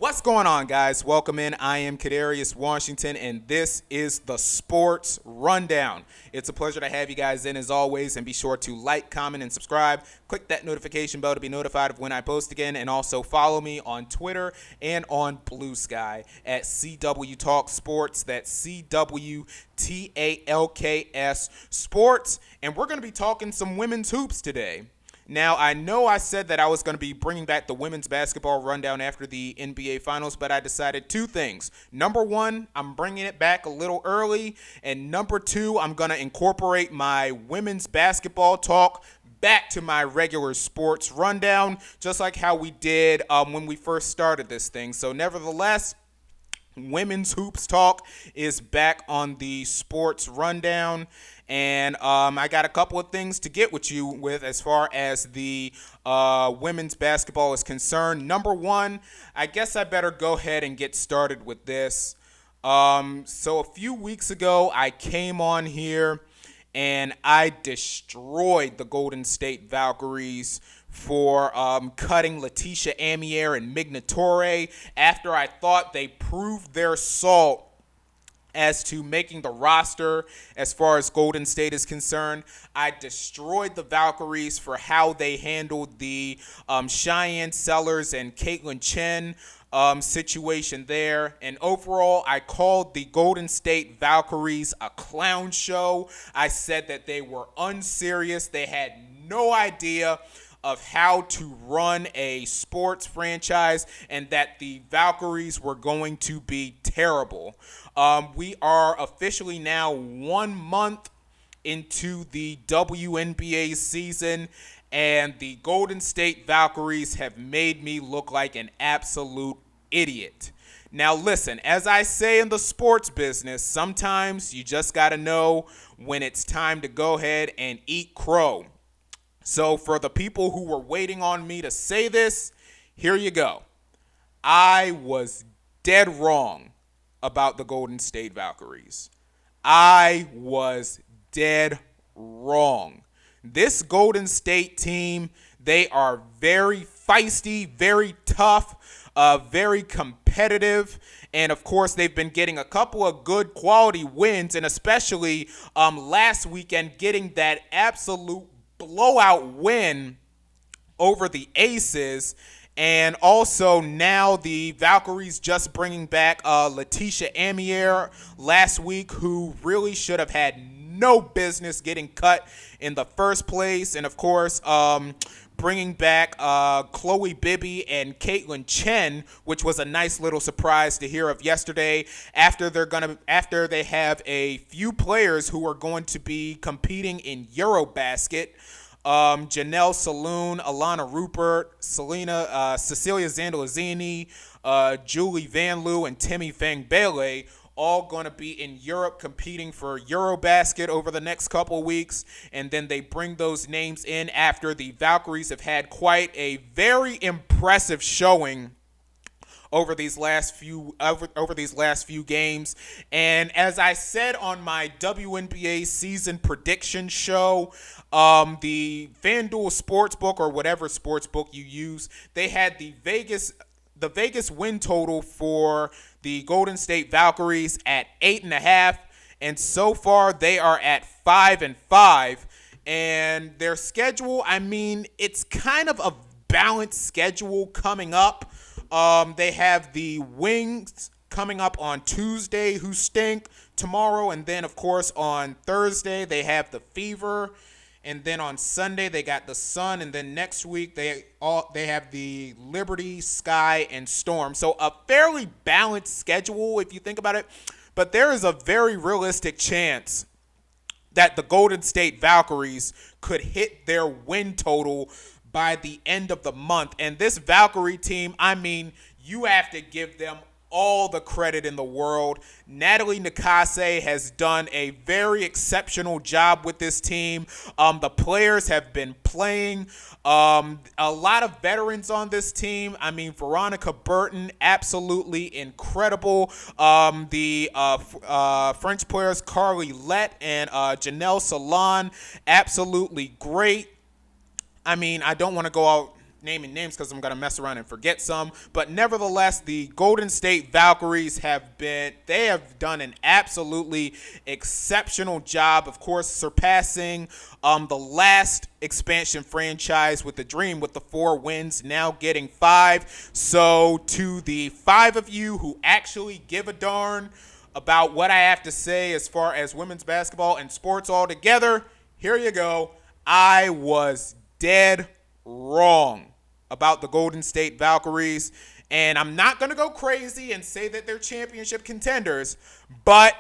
What's going on, guys? Welcome in. I am Kadarius Washington, and this is the Sports Rundown. It's a pleasure to have you guys in as always, and be sure to like, comment, and subscribe. Click that notification bell to be notified of when I post again, and also follow me on Twitter and on Bluesky at CW Talk Sports. That's CWTALKS Sports, and we're going to be talking some women's hoops today. Now, I know I said that I was going to be bringing back the women's basketball rundown after the NBA Finals, but I decided two things. Number one, I'm bringing it back a little early, and number two, I'm going to incorporate my women's basketball talk back to my regular sports rundown, just like how we did when we first started this thing. So nevertheless, women's hoops talk is back on the sports rundown, and I got a couple of things to get with you with as far as the women's basketball is concerned. Number one, I guess I better go ahead and get started with this. So a few weeks ago, I came on here and I destroyed the Golden State Valkyries for cutting Letitia Amier and Mignatore after I thought they proved their salt as to making the roster as far as Golden State is concerned. I destroyed the Valkyries for how they handled the Cheyenne Sellers and Caitlin Chen situation there. And overall, I called the Golden State Valkyries a clown show. I said that they were unserious. They had no idea of how to run a sports franchise, and that the Valkyries were going to be terrible. We are officially now 1 month into the WNBA season, and the Golden State Valkyries have made me look like an absolute idiot. Now listen, as I say in the sports business, sometimes you just got to know when it's time to go ahead and eat crow. So for the people who were waiting on me to say this, here you go. I was dead wrong about the Golden State Valkyries. I was dead wrong. This Golden State team, they are very feisty, very tough, very competitive. And, of course, they've been getting a couple of good quality wins, and especially last weekend getting that absolute blowout win over the Aces. And also now the Valkyries just bringing back Letitia Amier last week, who really should have had no business getting cut in the first place. And of course, bringing back Chloe Bibby and Caitlin Chen, which was a nice little surprise to hear of yesterday. After they have a few players who are going to be competing in Eurobasket. Janelle Saloon, Alana Rupert, Cecilia Zandolazini, Julie Van Loo, and Timmy Van Bailey, all going to be in Europe competing for Eurobasket over the next couple of weeks. And then they bring those names in after the Valkyries have had quite a very impressive showing over these last few games. And as I said on my WNBA season prediction show, the FanDuel Sportsbook, or whatever sportsbook you use, they had the Vegas win total for the Golden State Valkyries at 8.5, and so far they are at 5-5. And their schedule, I mean, it's kind of a balanced schedule coming up. They have the Wings coming up on Tuesday, who stink, tomorrow, and then of course on Thursday they have the Fever, and then on Sunday they got the Sun, and then next week they have the Liberty, Sky, and Storm. So a fairly balanced schedule if you think about it, but there is a very realistic chance that the Golden State Valkyries could hit their win total by the end of the month. And this Valkyrie team, I mean, you have to give them all the credit in the world. Natalie Nakase has done a very exceptional job with this team. The players have been playing. A lot of veterans on this team. I mean, Veronica Burton, absolutely incredible. The French players, Carly Lett and Janelle Salon, absolutely great. I mean, I don't want to go out naming names because I'm going to mess around and forget some. But nevertheless, the Golden State Valkyries have done an absolutely exceptional job, of course, surpassing the last expansion franchise with the Dream with the 4 wins, now getting 5. So to the 5 of you who actually give a darn about what I have to say as far as women's basketball and sports altogether, here you go. I was dead wrong about the Golden State Valkyries, and I'm not going to go crazy and say that they're championship contenders, but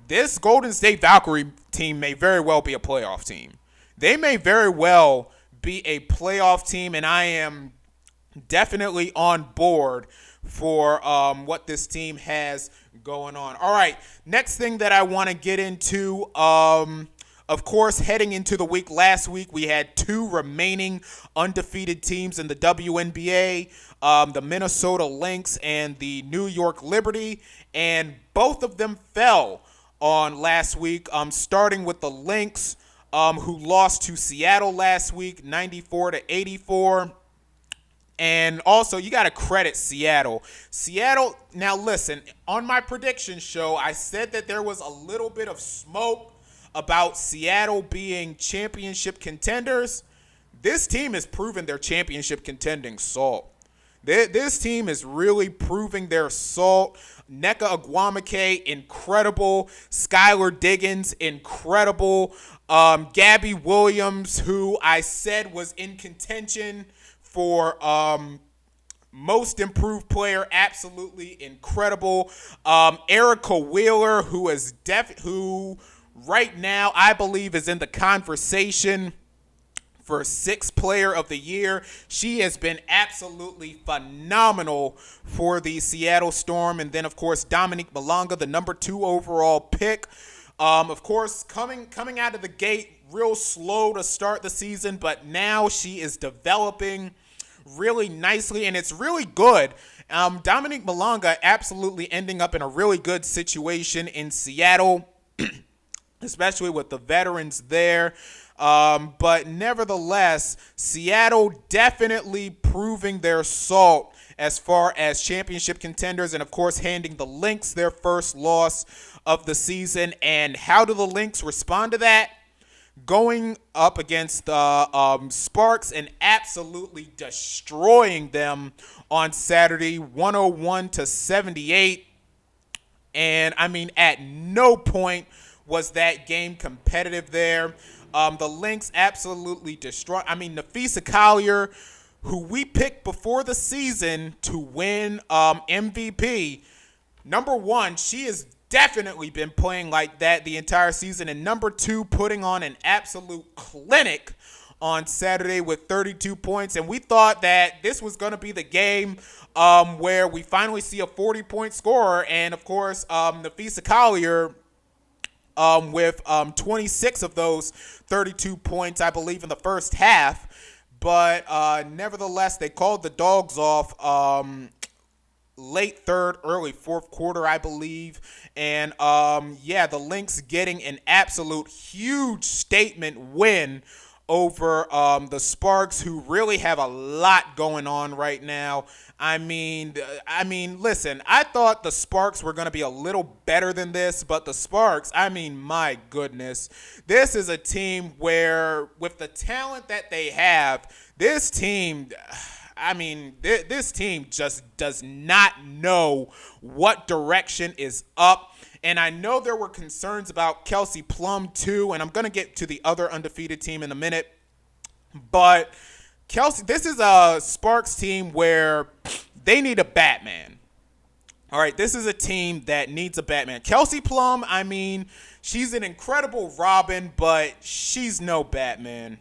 this Golden State Valkyrie team may very well be a playoff team. They may very well be a playoff team, and I am definitely on board for what this team has going on. All right, next thing that I want to get into, of course, heading into the week last week, we had 2 remaining undefeated teams in the WNBA, the Minnesota Lynx and the New York Liberty, and both of them fell on last week, starting with the Lynx, who lost to Seattle last week, 94-84. And also, you got to credit Seattle. Seattle, now listen, on my prediction show, I said that there was a little bit of smoke about Seattle being championship contenders. This team is proving their championship contending salt. This team is really proving their salt. Nneka Agwamake, incredible. Skylar Diggins, incredible. Gabby Williams, who I said was in contention for most improved player, absolutely incredible. Erica Wheeler, who right now I believe is in the conversation for 6th player of the year. She has been absolutely phenomenal for the Seattle Storm. And then, of course, Dominique Malonga, the number 2 overall pick. Of course, coming out of the gate real slow to start the season, but now she is developing really nicely, and it's really good. Dominique Malonga absolutely ending up in a really good situation in Seattle, especially with the veterans there. But nevertheless, Seattle definitely proving their salt as far as championship contenders, and of course handing the Lynx their first loss of the season. And how do the Lynx respond to that? Going up against the Sparks and absolutely destroying them on Saturday, 101-78. And I mean, at no point was that game competitive there. The Lynx absolutely destroyed. I mean, Nafisa Collier, who we picked before the season to win MVP, number 1, she has definitely been playing like that the entire season. And number 2, putting on an absolute clinic on Saturday with 32 points. And we thought that this was going to be the game where we finally see a 40-point scorer. And, of course, Nafisa Collier with 26 of those 32 points, I believe, in the first half. But nevertheless, they called the dogs off late third, early fourth quarter, I believe. And, the Lynx getting an absolute huge statement win over the Sparks, who really have a lot going on right now. I mean, listen, I thought the Sparks were going to be a little better than this, but the Sparks, I mean, my goodness. This is a team where, with the talent that they have, this team just does not know what direction is up. And I know there were concerns about Kelsey Plum too, and I'm going to get to the other undefeated team in a minute. But Kelsey, this is a Sparks team where they need a Batman. All right, this is a team that needs a Batman. Kelsey Plum, I mean, she's an incredible Robin, but she's no Batman.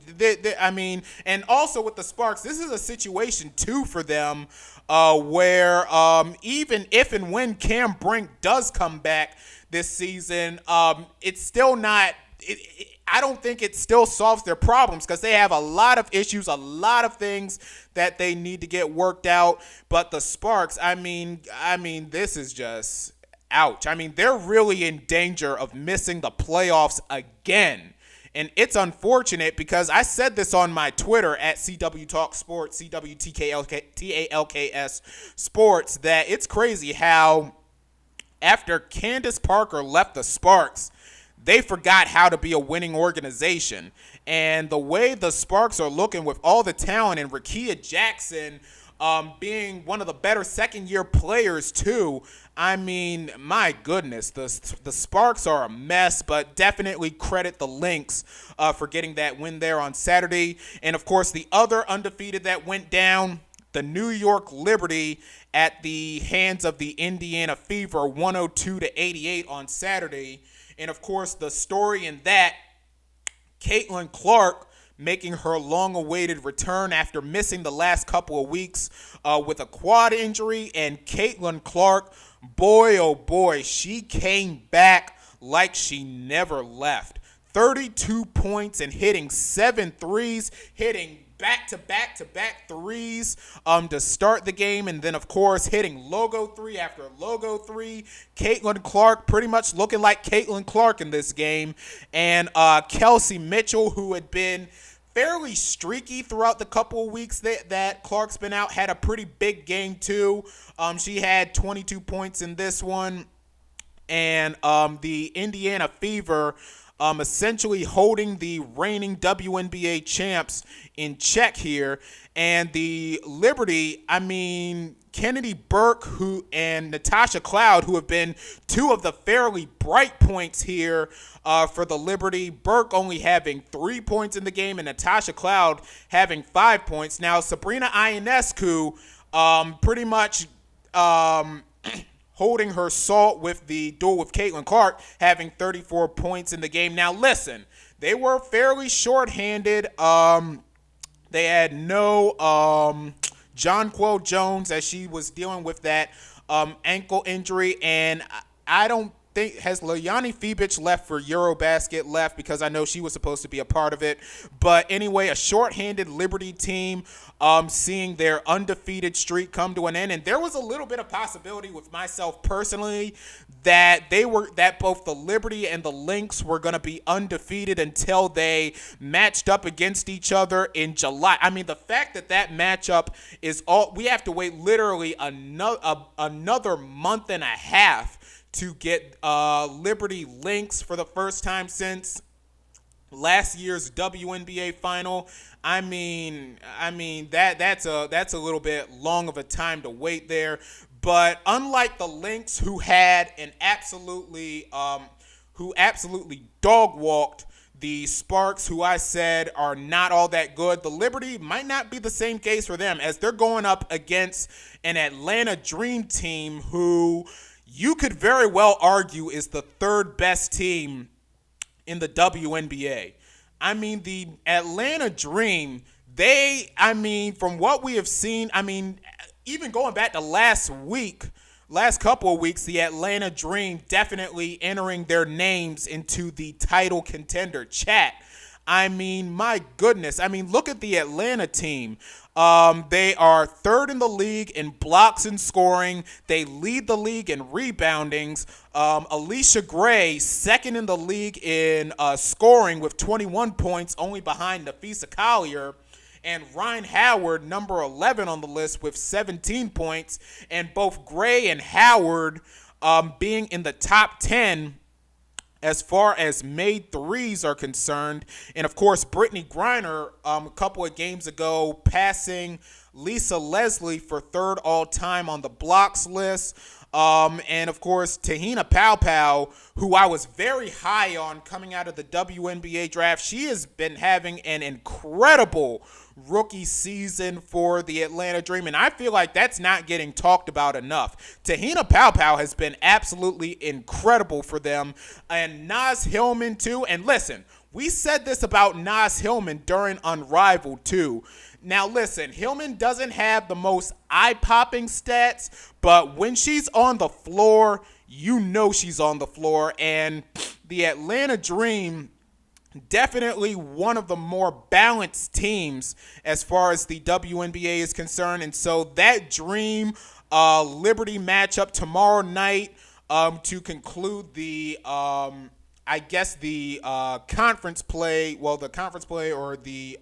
And also with the Sparks, this is a situation too for them where even if and when Cam Brink does come back this season, it's still not. I don't think it still solves their problems because they have a lot of issues, a lot of things that they need to get worked out. But the Sparks, I mean, this is just ouch. I mean, they're really in danger of missing the playoffs again And it's unfortunate because I said this on my Twitter at CW Talk Sports, CWTKTALKS Sports, that it's crazy how after Candace Parker left the Sparks, they forgot how to be a winning organization. And the way the Sparks are looking with all the talent and Rakia Jackson being one of the better second-year players too, I mean, my goodness, the Sparks are a mess, but definitely credit the Lynx for getting that win there on Saturday. And, of course, the other undefeated that went down, the New York Liberty at the hands of the Indiana Fever, 102-88 on Saturday. And, of course, the story in that, Caitlin Clark making her long-awaited return after missing the last couple of weeks with a quad injury. And Caitlin Clark, boy, oh boy, she came back like she never left. 32 points and hitting 7 threes, hitting back-to-back threes to start the game, and then, of course, hitting logo 3 after logo 3. Caitlin Clark pretty much looking like Caitlin Clark in this game. And Kelsey Mitchell, who had been fairly streaky throughout the couple of weeks that Clark's been out, had a pretty big game too. She had 22 points in this one. And the Indiana Fever essentially holding the reigning WNBA champs in check here. And the Liberty, I mean, Kennedy Burke and Natasha Cloud, who have been two of the fairly bright points here for the Liberty. Burke only having 3 points in the game and Natasha Cloud having 5 points. Now, Sabrina Ionescu pretty much holding her salt with the duel with Caitlin Clark, having 34 points in the game. Now, listen, they were fairly shorthanded. They had no Jonquel Jones as she was dealing with that ankle injury, and I don't think, has Liani Fibic left for Eurobasket left, because I know she was supposed to be a part of it. But anyway, a shorthanded Liberty team seeing their undefeated streak come to an end. And there was a little bit of possibility with myself personally that both the Liberty and the Lynx were going to be undefeated until they matched up against each other in July. I mean, the fact that matchup is we have to wait literally another month and a half to get Liberty Lynx for the first time since last year's WNBA final. I mean that's a little bit long of a time to wait there. But unlike the Lynx, who absolutely dog walked the Sparks, who I said are not all that good, the Liberty might not be the same case for them, as they're going up against an Atlanta Dream team who you could very well argue is the third best team in the WNBA. I mean, the Atlanta Dream, from what we have seen, even going back to last couple of weeks, the Atlanta Dream definitely entering their names into the title contender chat. I mean, my goodness. I mean, look at the Atlanta team. They are third in the league in blocks and scoring. They lead the league in reboundings. Alicia Gray, second in the league in scoring with 21 points, only behind Nafisa Collier. And Ryan Howard, number 11 on the list with 17 points. And both Gray and Howard being in the top 10 as far as made threes are concerned. And, of course, Brittany Griner a couple of games ago passing Lisa Leslie for third all-time on the blocks list. And, of course, Tahina Paopao, who I was very high on coming out of the WNBA draft. She has been having an incredible rookie season for the Atlanta Dream, and I feel like that's not getting talked about enough. Tahina Paopao has been absolutely incredible for them, and Naz Hillman too. And listen, we said this about Naz Hillman during Unrivaled too. Now listen, Hillman doesn't have the most eye-popping stats, but when she's on the floor, you know she's on the floor. And the Atlanta Dream, definitely one of the more balanced teams as far as the WNBA is concerned. And so that Dream Liberty matchup tomorrow night to conclude the I guess the conference play. Well, the conference play or the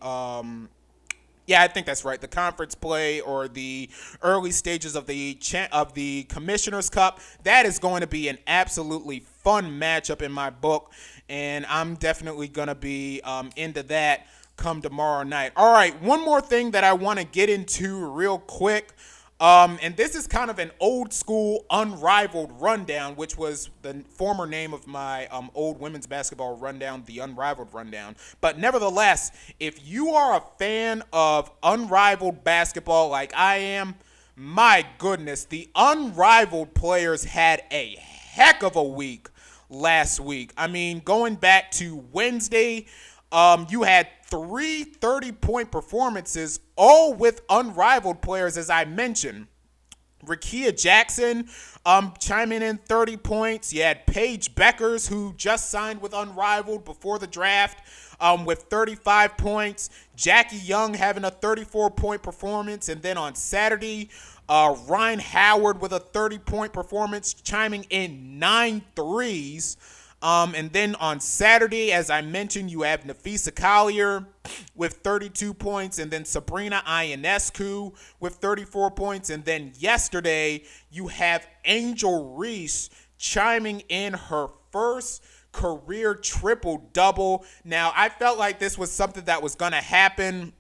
yeah, I think that's right. The conference play or the early stages of the Commissioner's Cup. That is going to be an absolutely fun matchup in my book, and I'm definitely going to be into that come tomorrow night. All right, one more thing that I want to get into real quick. And this is kind of an old school Unrivaled rundown, which was the former name of my old women's basketball rundown, the Unrivaled rundown. But nevertheless, if you are a fan of Unrivaled basketball like I am, my goodness, the Unrivaled players had a heck of a week last week. I mean, going back to Wednesday, you had three 30-point performances, all with Unrivaled players, as I mentioned. Rakia Jackson chiming in 30 points. You had Paige Beckers, who just signed with Unrivaled before the draft, with 35 points. Jackie Young having a 34-point performance. And then on Saturday, Ryan Howard with a 30-point performance, chiming in 9 threes. And then on Saturday, as I mentioned, you have Nafisa Collier with 32 points, and then Sabrina Ionescu with 34 points. And then yesterday, you have Angel Reese chiming in her first career triple-double. Now, I felt like this was something that was going to happen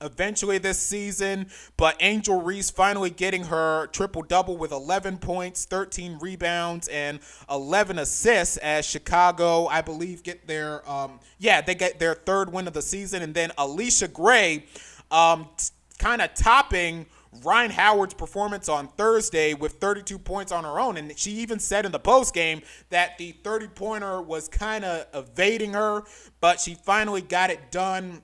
eventually this season, but Angel Reese finally getting her triple-double with 11 points, 13 rebounds, and 11 assists as Chicago, I believe, get their they get their third win of the season. And then Alicia Gray kind of topping Ryan Howard's performance on Thursday with 32 points on her own. And she even said in the postgame that the 30-pointer was kind of evading her, but she finally got it done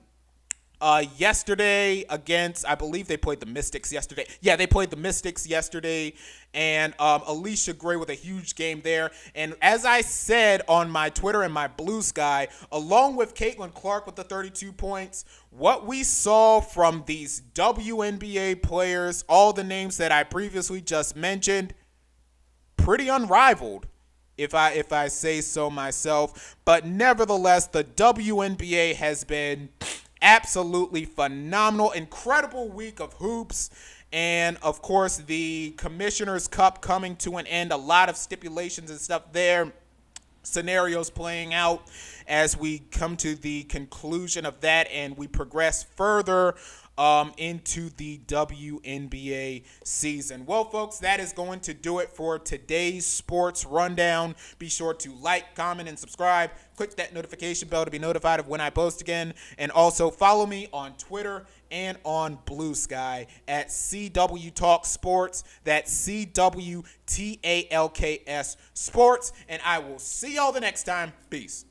yesterday against, I believe they played the Mystics yesterday. Yeah, they played the Mystics yesterday, and Alicia Gray with a huge game there. And as I said on my Twitter and my Bluesky, along with Caitlin Clark with the 32 points, what we saw from these WNBA players, all the names that I previously just mentioned, pretty unrivaled, if I say so myself. But nevertheless, the WNBA has been absolutely phenomenal, incredible week of hoops. And of course, the Commissioner's Cup coming to an end. A lot of stipulations and stuff there, scenarios playing out as we come to the conclusion of that and we progress further into the WNBA season. Well, folks, that is going to do it for today's sports rundown. Be sure to like, comment, and subscribe. Click that notification bell to be notified of when I post again. And also follow me on Twitter and on Bluesky at CW Talk Sports. That's CWTALKS Sports. And I will see y'all the next time. Peace.